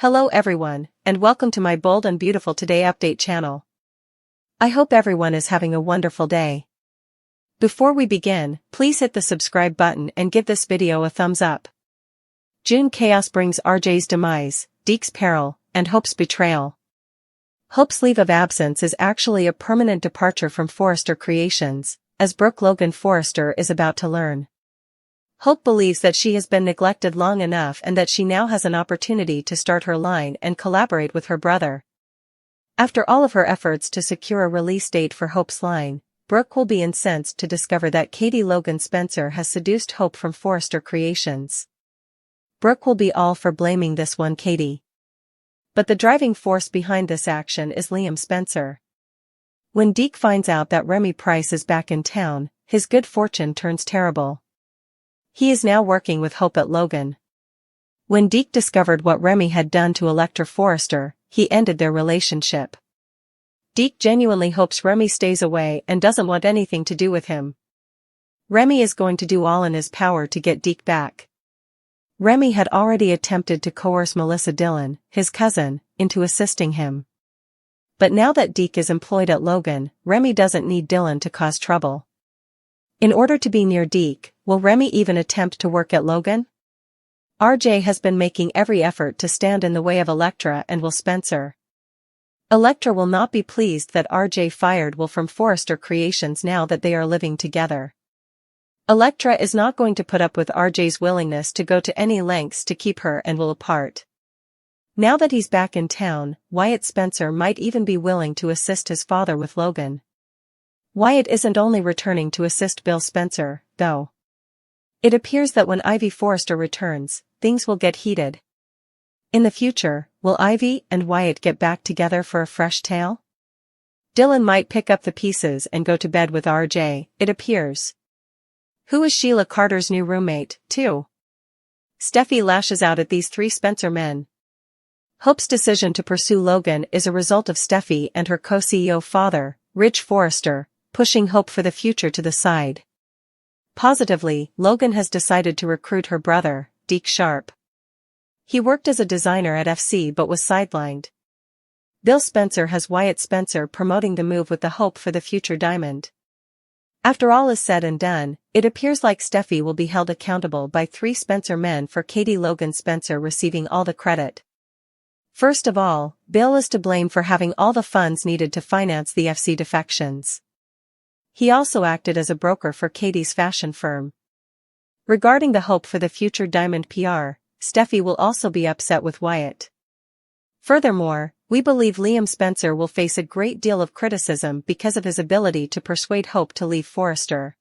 Hello everyone, and welcome to my Bold and Beautiful Today update channel. I hope everyone is having a wonderful day. Before we begin, please hit the subscribe button and give this video a thumbs up. June chaos brings RJ's demise, Deke's peril, and Hope's betrayal. Hope's leave of absence is actually a permanent departure from Forrester Creations, as Brooke Logan Forrester is about to learn. Hope believes that she has been neglected long enough and that she now has an opportunity to start her line and collaborate with her brother. After all of her efforts to secure a release date for Hope's line, Brooke will be incensed to discover that Katie Logan Spencer has seduced Hope from Forrester Creations. Brooke will be all for blaming this one Katie. But the driving force behind this action is Liam Spencer. When Deke finds out that Remy Price is back in town, his good fortune turns terrible. He is now working with Hope at Logan. When Deke discovered what Remy had done to Electra Forrester, he ended their relationship. Deke genuinely hopes Remy stays away and doesn't want anything to do with him. Remy is going to do all in his power to get Deke back. Remy had already attempted to coerce Melissa Dillon, his cousin, into assisting him. But now that Deke is employed at Logan, Remy doesn't need Dillon to cause trouble. In order to be near Deke, will Remy even attempt to work at Logan? RJ has been making every effort to stand in the way of Electra and Will Spencer. Electra will not be pleased that RJ fired Will from Forrester Creations now that they are living together. Electra is not going to put up with RJ's willingness to go to any lengths to keep her and Will apart. Now that he's back in town, Wyatt Spencer might even be willing to assist his father with Logan. Wyatt isn't only returning to assist Bill Spencer, though. It appears that when Ivy Forrester returns, things will get heated. In the future, will Ivy and Wyatt get back together for a fresh tale? Dillon might pick up the pieces and go to bed with RJ, it appears. Who is Sheila Carter's new roommate, too? Steffi lashes out at these three Spencer men. Hope's decision to pursue Logan is a result of Steffi and her co-CEO father, Ridge Forrester, pushing Hope for the future to the side. Positively, Logan has decided to recruit her brother, Deke Sharp. He worked as a designer at FC but was sidelined. Bill Spencer has Wyatt Spencer promoting the move with the hope for the future diamond. After all is said and done, it appears like Steffi will be held accountable by three Spencer men for Katie Logan Spencer receiving all the credit. First of all, Bill is to blame for having all the funds needed to finance the FC defections. He also acted as a broker for Katie's fashion firm. Regarding the hope for the future diamond PR, Steffi will also be upset with Wyatt. Furthermore, we believe Liam Spencer will face a great deal of criticism because of his ability to persuade Hope to leave Forrester.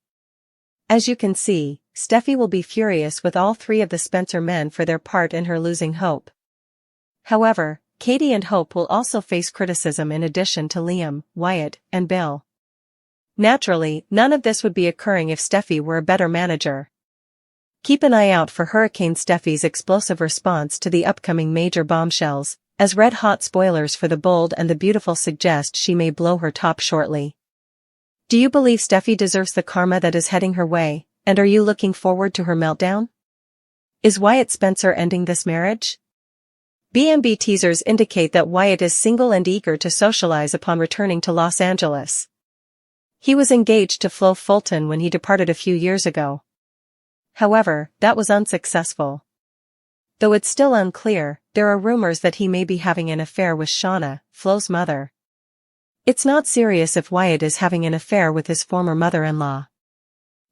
As you can see, Steffi will be furious with all three of the Spencer men for their part in her losing Hope. However, Katie and Hope will also face criticism in addition to Liam, Wyatt, and Bill. Naturally, none of this would be occurring if Steffi were a better manager. Keep an eye out for Hurricane Steffi's explosive response to the upcoming major bombshells, as red-hot spoilers for The Bold and the Beautiful suggest she may blow her top shortly. Do you believe Steffi deserves the karma that is heading her way, and are you looking forward to her meltdown? Is Wyatt Spencer ending this marriage? BMB teasers indicate that Wyatt is single and eager to socialize upon returning to Los Angeles. He was engaged to Flo Fulton when he departed a few years ago. However, that was unsuccessful. Though it's still unclear, there are rumors that he may be having an affair with Shauna, Flo's mother. It's not serious if Wyatt is having an affair with his former mother-in-law.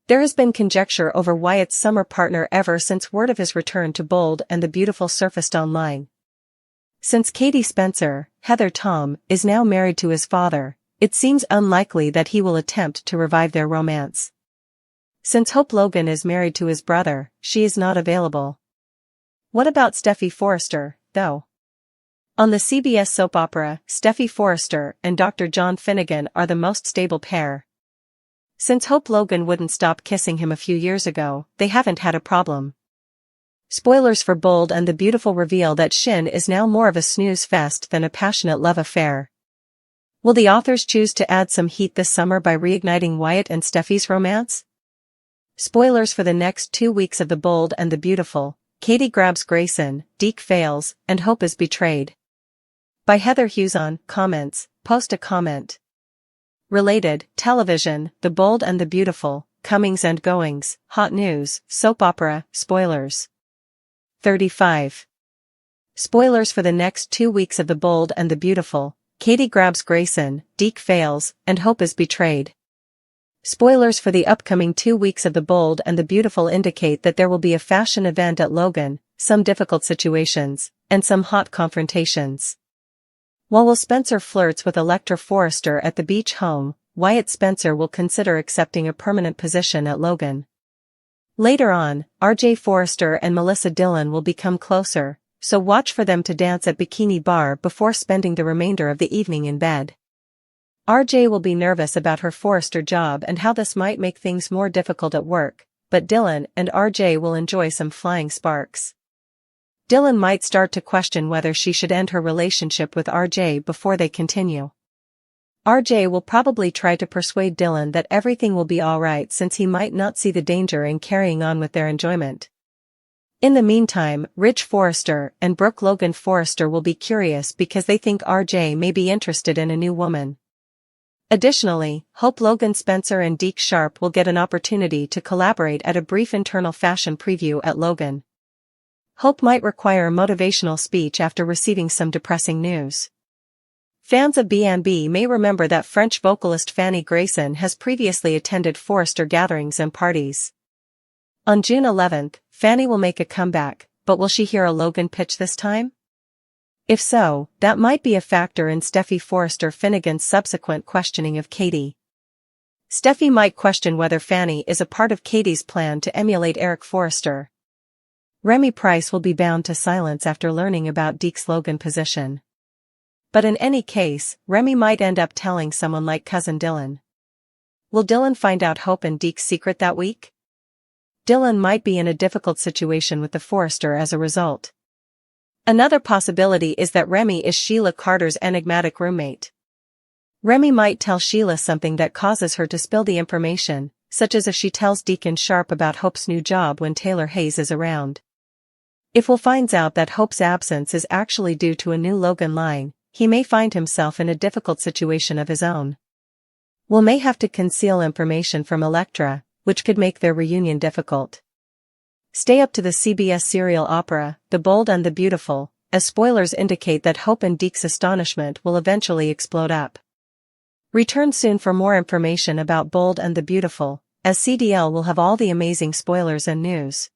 There has been conjecture over Wyatt's summer partner ever since word of his return to Bold and the Beautiful surfaced online. Since Katie Spencer, Heather Tom, is now married to his father, it seems unlikely that he will attempt to revive their romance. Since Hope Logan is married to his brother, she is not available. What about Steffi Forrester, though? On the CBS soap opera, Steffi Forrester and Dr. John Finnegan are the most stable pair. Since Hope Logan wouldn't stop kissing him a few years ago, they haven't had a problem. Spoilers for Bold and the Beautiful reveal that Shin is now more of a snooze fest than a passionate love affair. Will the authors choose to add some heat this summer by reigniting Wyatt and Steffi's romance? Spoilers for the next 2 weeks of The Bold and the Beautiful. Katie grabs Grayson, Deke fails, and hope is betrayed. By Heather Hughes on comments, post a comment. Related, television, The Bold and the Beautiful, comings and goings, hot news, soap opera, spoilers. 35. Spoilers for the next 2 weeks of The Bold and the Beautiful. Katie grabs Grayson, Deke fails, and hope is betrayed. Spoilers for the upcoming 2 weeks of The Bold and the Beautiful indicate that there will be a fashion event at Logan, some difficult situations, and some hot confrontations. While Will Spencer flirts with Electra Forrester at the beach home, Wyatt Spencer will consider accepting a permanent position at Logan. Later on, RJ Forrester and Melissa Dillon will become closer, so watch for them to dance at Bikini Bar before spending the remainder of the evening in bed. RJ will be nervous about her Forrester job and how this might make things more difficult at work, but Dillon and RJ will enjoy some flying sparks. Dillon might start to question whether she should end her relationship with RJ before they continue. RJ will probably try to persuade Dillon that everything will be alright since he might not see the danger in carrying on with their enjoyment. In the meantime, Rich Forrester and Brooke Logan Forrester will be curious because they think RJ may be interested in a new woman. Additionally, Hope Logan Spencer and Deke Sharp will get an opportunity to collaborate at a brief internal fashion preview at Logan. Hope might require a motivational speech after receiving some depressing news. Fans of B&B may remember that French vocalist Fanny Grayson has previously attended Forrester gatherings and parties. On June 11th, Fanny will make a comeback, but will she hear a Logan pitch this time? If so, that might be a factor in Steffi Forrester Finnegan's subsequent questioning of Katie. Steffi might question whether Fanny is a part of Katie's plan to emulate Eric Forrester. Remy Price will be bound to silence after learning about Deke's Logan position. But in any case, Remy might end up telling someone like Cousin Dillon. Will Dillon find out Hope and Deke's secret that week? Dillon might be in a difficult situation with the Forrester as a result. Another possibility is that Remy is Sheila Carter's enigmatic roommate. Remy might tell Sheila something that causes her to spill the information, such as if she tells Deacon Sharp about Hope's new job when Taylor Hayes is around. If Will finds out that Hope's absence is actually due to a new Logan line, he may find himself in a difficult situation of his own. Will may have to conceal information from Electra, which could make their reunion difficult. Stay up to the CBS serial opera, The Bold and the Beautiful, as spoilers indicate that Hope and Deke's astonishment will eventually explode up. Return soon for more information about Bold and the Beautiful, as CDL will have all the amazing spoilers and news.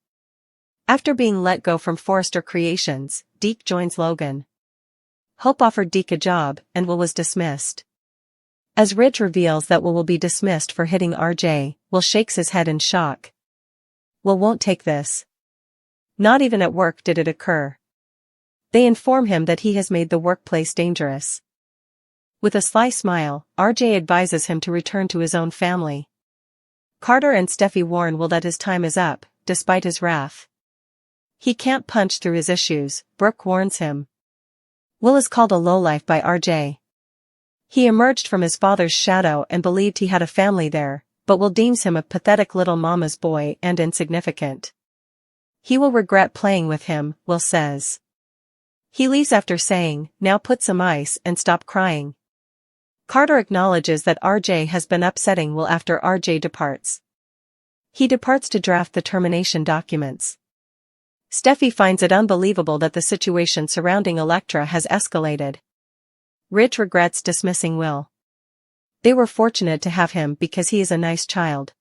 After being let go from Forrester Creations, Deke joins Logan. Hope offered Deke a job, and Will was dismissed. As Rich reveals that Will be dismissed for hitting RJ, Will shakes his head in shock. Will won't take this. Not even at work did it occur. They inform him that he has made the workplace dangerous. With a sly smile, RJ advises him to return to his own family. Carter and Steffi warn Will that his time is up, despite his wrath. He can't punch through his issues, Brooke warns him. Will is called a lowlife by RJ. He emerged from his father's shadow and believed he had a family there, but Will deems him a pathetic little mama's boy and insignificant. He will regret playing with him, Will says. He leaves after saying, "Now put some ice and stop crying." Carter acknowledges that RJ has been upsetting Will after RJ departs. He departs to draft the termination documents. Steffi finds it unbelievable that the situation surrounding Electra has escalated. Rich regrets dismissing Will. They were fortunate to have him because he is a nice child.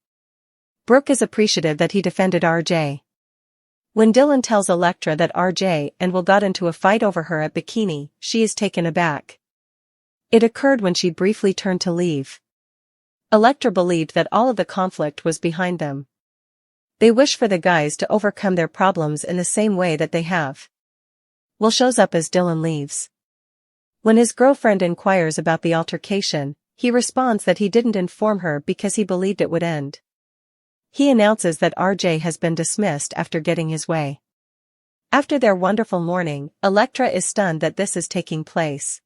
Brooke is appreciative that he defended RJ. When Dillon tells Electra that RJ and Will got into a fight over her at Bikini, she is taken aback. It occurred when she briefly turned to leave. Electra believed that all of the conflict was behind them. They wish for the guys to overcome their problems in the same way that they have. Will shows up as Dillon leaves. When his girlfriend inquires about the altercation, he responds that he didn't inform her because he believed it would end. He announces that RJ has been dismissed after getting his way. After their wonderful morning, Electra is stunned that this is taking place.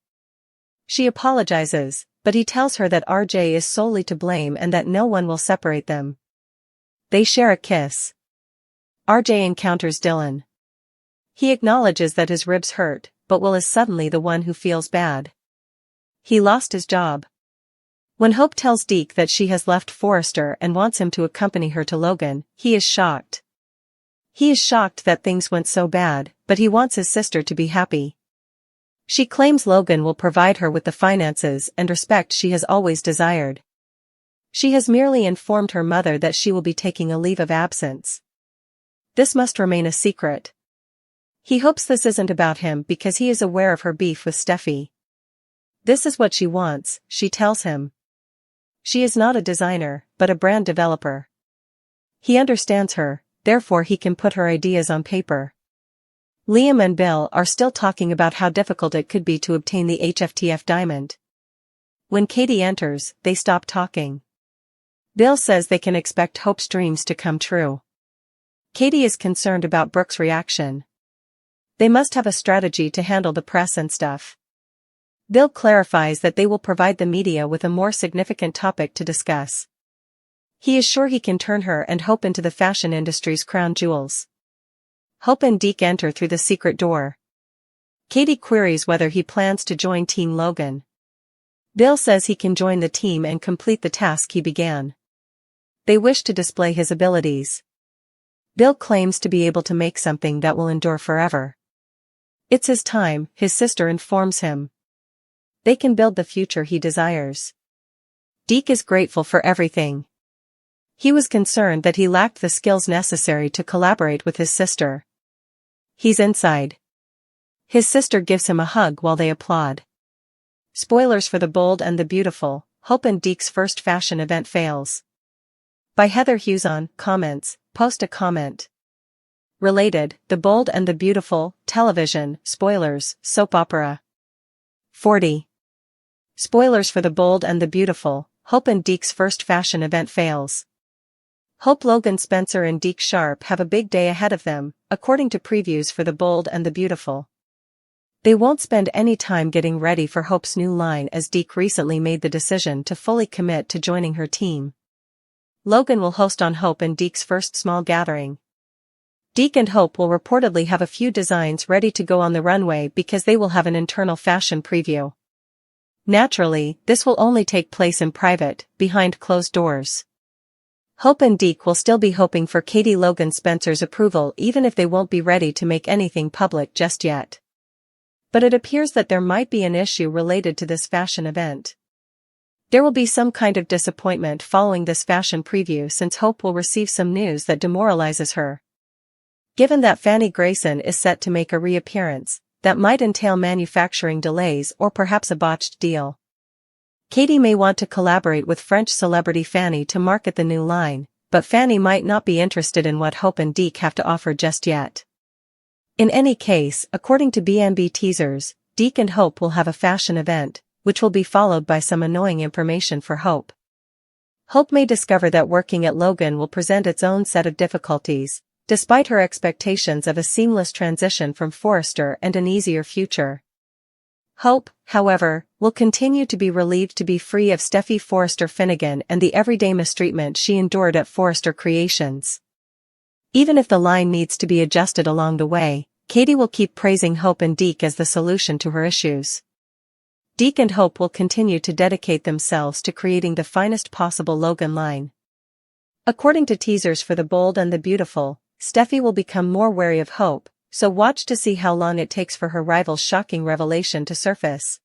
She apologizes, but he tells her that RJ is solely to blame and that no one will separate them. They share a kiss. RJ encounters Dillon. He acknowledges that his ribs hurt, but Will is suddenly the one who feels bad. He lost his job. When Hope tells Deke that she has left Forrester and wants him to accompany her to Logan, he is shocked. He is shocked that things went so bad, but he wants his sister to be happy. She claims Logan will provide her with the finances and respect she has always desired. She has merely informed her mother that she will be taking a leave of absence. This must remain a secret. He hopes this isn't about him because he is aware of her beef with Steffi. This is what she wants, she tells him. She is not a designer, but a brand developer. He understands her, therefore he can put her ideas on paper. Liam and Bill are still talking about how difficult it could be to obtain the HFTF diamond. When Katie enters, they stop talking. Bill says they can expect Hope's dreams to come true. Katie is concerned about Brooke's reaction. They must have a strategy to handle the press and stuff. Bill clarifies that they will provide the media with a more significant topic to discuss. He is sure he can turn her and Hope into the fashion industry's crown jewels. Hope and Deke enter through the secret door. Katie queries whether he plans to join Team Logan. Bill says he can join the team and complete the task he began. They wish to display his abilities. Bill claims to be able to make something that will endure forever. It's his time, his sister informs him. They can build the future he desires. Deke is grateful for everything. He was concerned that he lacked the skills necessary to collaborate with his sister. He's inside. His sister gives him a hug while they applaud. Spoilers for The Bold and the Beautiful, Hope and Deke's first fashion event fails. By Heather Hughes comments, post a comment. Related, The Bold and the Beautiful, television, spoilers, soap opera. 40. Spoilers for The Bold and the Beautiful, Hope and Deke's first fashion event fails. Hope, Logan Spencer and Deke Sharp have a big day ahead of them, according to previews for The Bold and the Beautiful. They won't spend any time getting ready for Hope's new line as Deke recently made the decision to fully commit to joining her team. Logan will host on Hope and Deke's first small gathering. Deke and Hope will reportedly have a few designs ready to go on the runway because they will have an internal fashion preview. Naturally, this will only take place in private, behind closed doors. Hope and Deke will still be hoping for Katie Logan Spencer's approval even if they won't be ready to make anything public just yet. But it appears that there might be an issue related to this fashion event. There will be some kind of disappointment following this fashion preview since Hope will receive some news that demoralizes her. Given that Fanny Grayson is set to make a reappearance, that might entail manufacturing delays or perhaps a botched deal. Katie may want to collaborate with French celebrity Fanny to market the new line, but Fanny might not be interested in what Hope and Deke have to offer just yet. In any case, according to BNB teasers, Deke and Hope will have a fashion event, which will be followed by some annoying information for Hope. Hope may discover that working at Logan will present its own set of difficulties, despite her expectations of a seamless transition from Forrester and an easier future. Hope, however, will continue to be relieved to be free of Steffi Forrester Finnegan and the everyday mistreatment she endured at Forrester Creations. Even if the line needs to be adjusted along the way, Katie will keep praising Hope and Deke as the solution to her issues. Deke and Hope will continue to dedicate themselves to creating the finest possible Logan line. According to teasers for The Bold and the Beautiful, Steffi will become more wary of Hope, so watch to see how long it takes for her rival's shocking revelation to surface.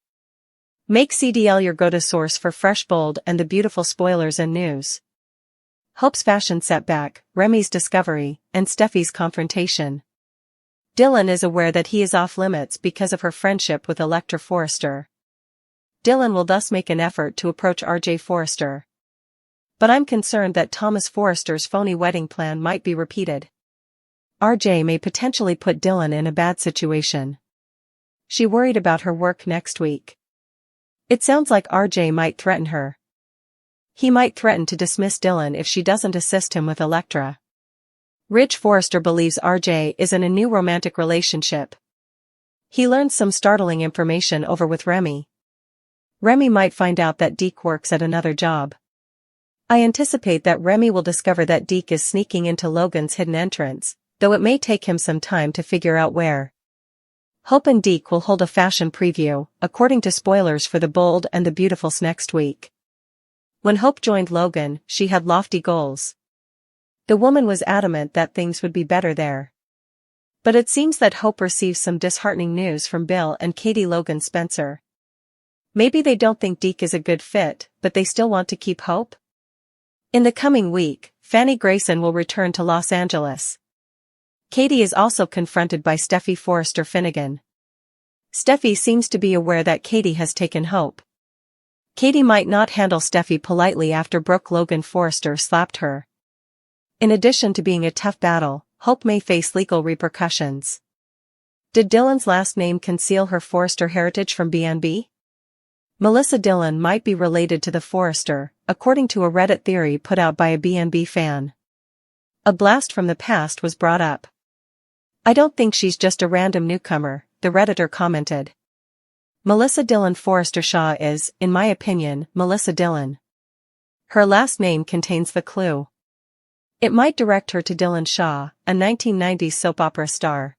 Make CDL your go-to source for fresh Bold and the Beautiful spoilers and news. Hope's fashion setback, Remy's discovery, and Steffi's confrontation. Dylan is aware that he is off limits because of her friendship with Electra Forrester. Dylan will thus make an effort to approach RJ Forrester. But I'm concerned that Thomas Forrester's phony wedding plan might be repeated. RJ may potentially put Dylan in a bad situation. She worried about her work next week. It sounds like RJ might threaten her. He might threaten to dismiss Dylan if she doesn't assist him with Electra. Rich Forrester believes RJ is in a new romantic relationship. He learns some startling information over with Remy. Remy might find out that Deke works at another job. I anticipate that Remy will discover that Deke is sneaking into Logan's hidden entrance, though it may take him some time to figure out where. Hope and Deke will hold a fashion preview, according to spoilers for The Bold and the Beautifuls next week. When Hope joined Logan, she had lofty goals. The woman was adamant that things would be better there. But it seems that Hope receives some disheartening news from Bill and Katie Logan Spencer. Maybe they don't think Deke is a good fit, but they still want to keep Hope? In the coming week, Fanny Grayson will return to Los Angeles. Katie is also confronted by Steffy Forrester Finnegan. Steffy seems to be aware that Katie has taken Hope. Katie might not handle Steffy politely after Brooke Logan Forrester slapped her. In addition to being a tough battle, Hope may face legal repercussions. Did Dylan's last name conceal her Forrester heritage from BNB? Melissa Dillon might be related to the Forrester, according to a Reddit theory put out by a BNB fan. A blast from the past was brought up. I don't think she's just a random newcomer, the Redditor commented. Melissa Dillon Forrester Shaw is, in my opinion, Melissa Dillon. Her last name contains the clue. It might direct her to Dylan Shaw, a 1990s soap opera star.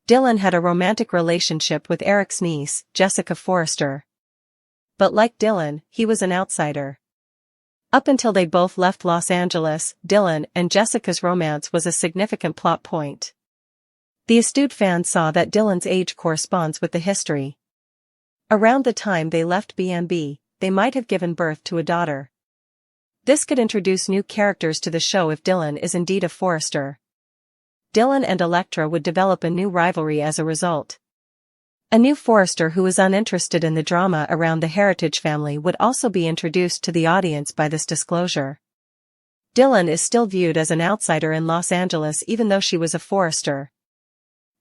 Dylan had a romantic relationship with Eric's niece, Jessica Forrester. But like Dylan, he was an outsider. Up until they both left Los Angeles, Dylan and Jessica's romance was a significant plot point. The astute fans saw that Dylan's age corresponds with the history. Around the time they left BNB, they might have given birth to a daughter. This could introduce new characters to the show if Dylan is indeed a Forrester. Dylan and Elektra would develop a new rivalry as a result. A new Forrester who is uninterested in the drama around the Heritage family would also be introduced to the audience by this disclosure. Dylan is still viewed as an outsider in Los Angeles even though she was a Forrester.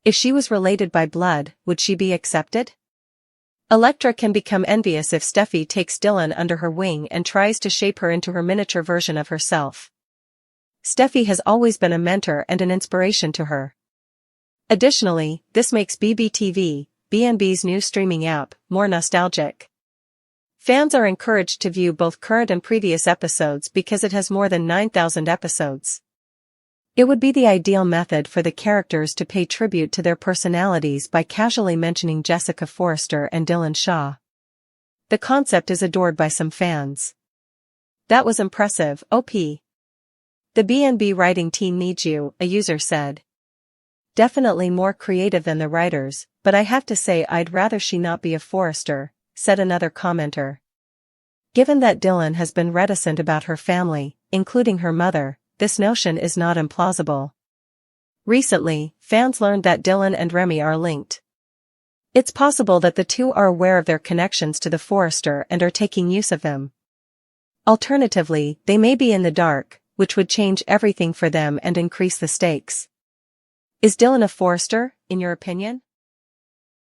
If she was related by blood, would she be accepted? Elektra can become envious if Steffy takes Dylan under her wing and tries to shape her into her miniature version of herself. Steffy has always been a mentor and an inspiration to her. Additionally, this makes BBTV, BNB's new streaming app, more nostalgic. Fans are encouraged to view both current and previous episodes because it has more than 9,000 episodes. It would be the ideal method for the characters to pay tribute to their personalities by casually mentioning Jessica Forrester and Dylan Shaw. The concept is adored by some fans. That was impressive, OP. The BNB writing team needs you, a user said. Definitely more creative than the writers, but I have to say I'd rather she not be a Forrester, said another commenter. Given that Dylan has been reticent about her family, including her mother, this notion is not implausible. Recently, fans learned that Dylan and Remy are linked. It's possible that the two are aware of their connections to the Forrester and are taking use of them. Alternatively, they may be in the dark, which would change everything for them and increase the stakes. Is Dylan a Forrester, in your opinion?